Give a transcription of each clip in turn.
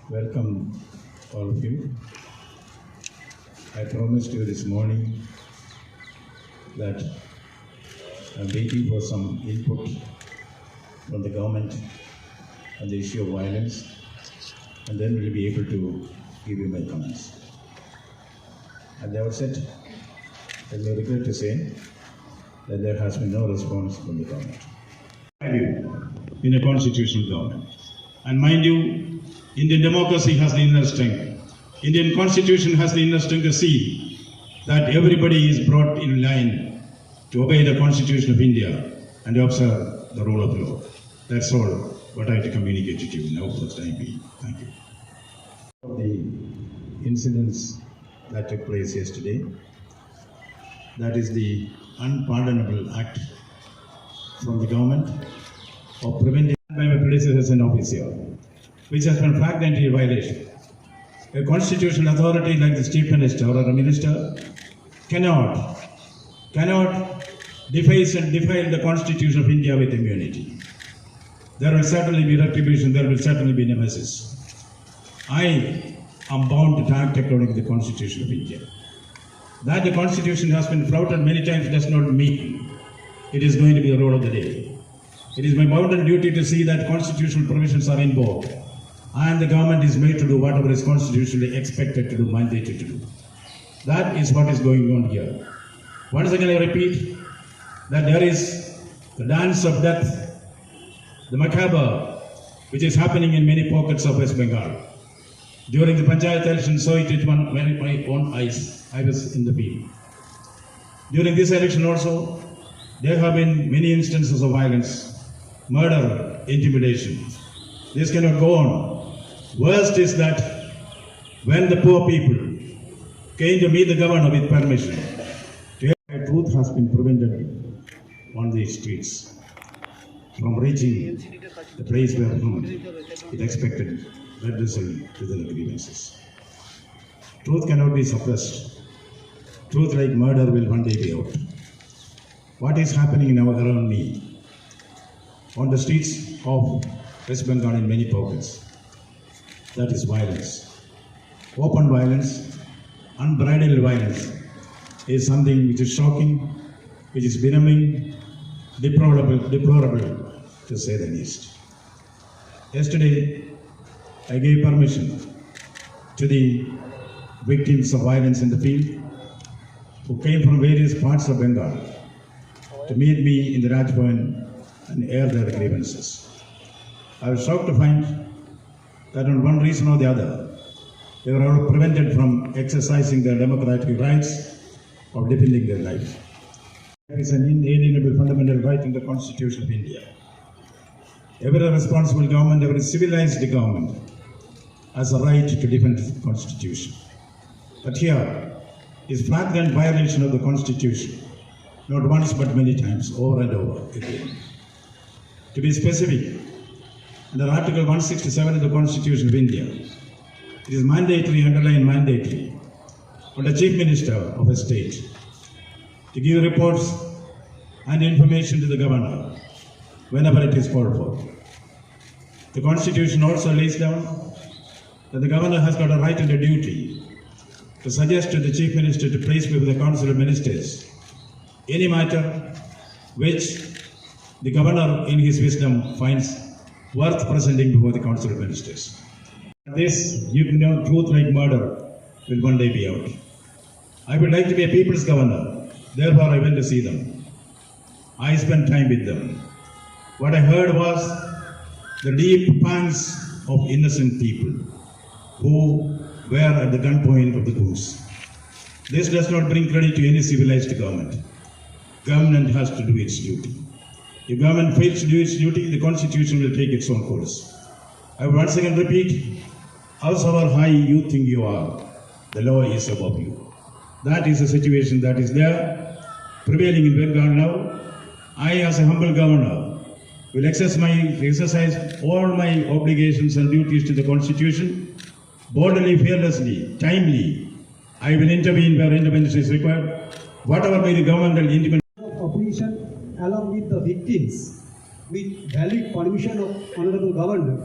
Welcome, all of you. I promised you this morning that I'm waiting for some input from the government on the issue of violence, and then we'll be able to give you my comments. At the outset, I may regret to say that there has been no response from the government. In a constitutional government. And mind you, Indian democracy has the inner strength. Indian constitution has the inner strength to see that everybody is brought in line to obey the constitution of India and observe the rule of law. That's all what I have to communicate to you now for the time being. Thank you. The incidents that took place yesterday, that is the unpardonable act from the government of preventing by my predecessors in office here, which has been flagrantly a violation. A constitutional authority like the Chief Minister or a minister cannot deface and defile the Constitution of India with immunity. There will certainly be retribution, there will certainly be nemesis. I am bound to act according to the Constitution of India. That the Constitution has been flouted many times does not mean it is going to be the role of the day. It is my bounden duty to see that constitutional provisions are invoked and the government is made to do whatever is constitutionally expected to do, mandated to do. That is what is going on here. Once again I repeat that there is the dance of death, the macabre, which is happening in many pockets of West Bengal. During the Panchayat election, saw it with my own eyes. I was in the field. During this election also, there have been many instances of violence, murder, intimidation. This cannot go on. Worst is that when the poor people came to meet the governor with permission, truth has been prevented on these streets from reaching the place where it expected redressal to the grievances. Truth cannot be suppressed. Truth like murder will one day be out. What is happening now around me on the streets of West Bengal in many pockets? That is violence. Open violence, unbridled violence is something which is shocking, which is benumbing, deplorable to say the least. Yesterday, I gave permission to the victims of violence in the field who came from various parts of Bengal to meet me in the Raj Bhavan and air their grievances. I was shocked to find that on one reason or the other, they were all prevented from exercising their democratic rights of defending their lives. It is an inalienable fundamental right in the Constitution of India. Every responsible government, every civilized government has a right to defend the Constitution. But here is flagrant violation of the Constitution, not once but many times, over and over again. To be specific, under Article 167 of the Constitution of India, it is mandatory, underlined mandatory, for the Chief Minister of a state to give reports and information to the governor whenever it is called for. The Constitution also lays down that the governor has got a right and a duty to suggest to the Chief Minister to place before the Council of Ministers any matter which the governor in his wisdom finds worth presenting before the Council of Ministers. This, truth like murder will one day be out. I would like to be a people's governor, therefore I went to see them. I spent time with them. What I heard was the deep pangs of innocent people who were at the gunpoint of the goose. This does not bring credit to any civilized government. Government has to do its duty. If government fails to do its duty, the Constitution will take its own course. I will once again repeat, howsoever high you think you are, the law is above you. That is the situation that is there, prevailing in Bengal now. I, as a humble governor, will exercise all my obligations and duties to the Constitution, boldly, fearlessly, timely, I will intervene where intervention is required. Whatever may the governmental independent Opposition along with the victims with valid permission of Honorable Governor,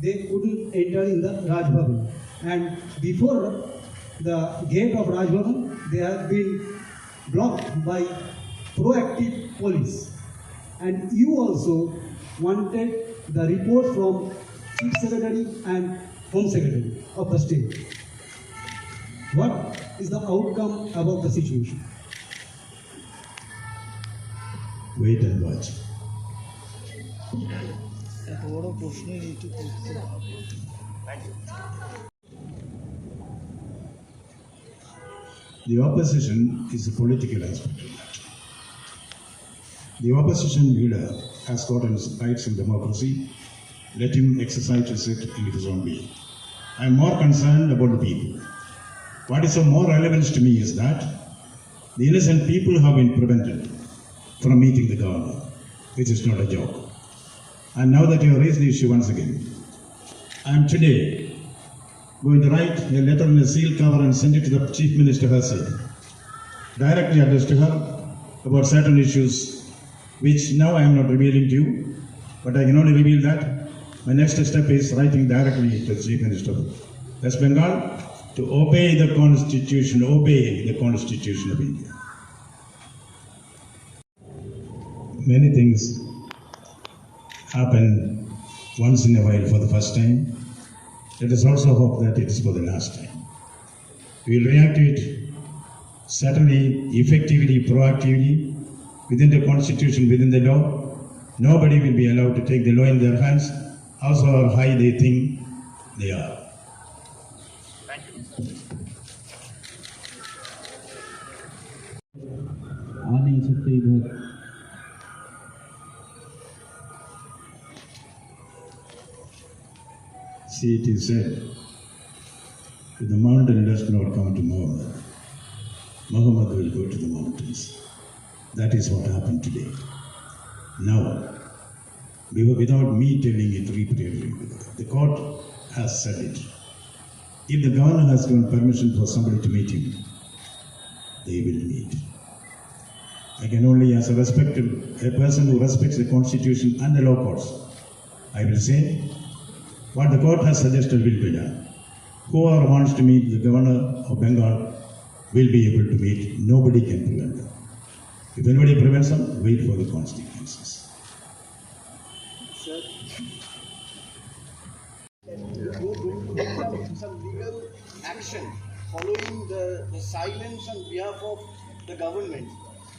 they couldn't enter in the Raj Bhavan. And before the gate of Raj Bhavan, they have been blocked by proactive police. And you also wanted the report from Chief Secretary and Home Secretary of the state. What is the outcome about the situation? wait and watch. The opposition is a political aspect of that. The opposition leader has got his rights in democracy. Let him exercise it in his own way. I am more concerned about the people. What is of more relevance to me is that the innocent people have been prevented from meeting the governor, which is not a joke. And now that you have raised the issue once again, I am today going to write a letter in a sealed cover and send it to the Chief Minister herself, directly addressed to her about certain issues which now I am not revealing to you, but I can only reveal that my next step is writing directly to the Chief Minister of West Bengal to obey the Constitution of India. Many things happen once in a while for the first time. Let us also hope that it is for the last time. We will react to it certainly, effectively, proactively, within the Constitution, within the law. Nobody will be allowed to take the law in their hands, however high they think they are. आ नहीं सकते इधर। See, it is said, if the mountain does not come to Muhammad, Muhammad will go to the mountains. That is what happened today. Now, without me telling it repeatedly, the court has said it. If the governor has given permission for somebody to meet him, they will meet. I can only, as a person who respects the Constitution and the law courts, I will say, what the court has suggested will be done. Whoever wants to meet the governor of Bengal will be able to meet. Nobody can prevent them. If anybody prevents them, wait for the consequences. Sir, you're going to take some legal action following the silence on behalf of the government.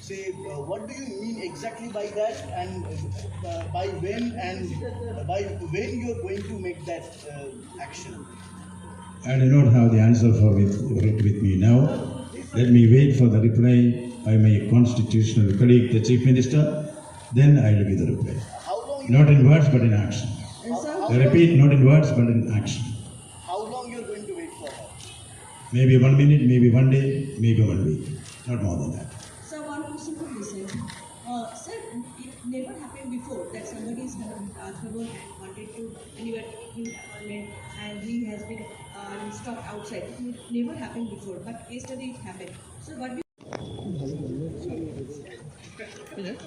Say, what do you mean exactly by that, and by when you are going to make that action? I do not have the answer for it with me now. Let me wait for the reply by my constitutional colleague, the Chief Minister. Then I will give the reply. How long? Not in words, but in action. I repeat, not in words, but in action. How long you are going to wait for her? Maybe 1 minute, maybe 1 day, maybe 1 week. Not more than that. Sir, one question from this side. Sir, it never happened before that somebody is and wanted to anywhere in appointment and he has been stopped outside. It never happened before, but yesterday it happened. So what do you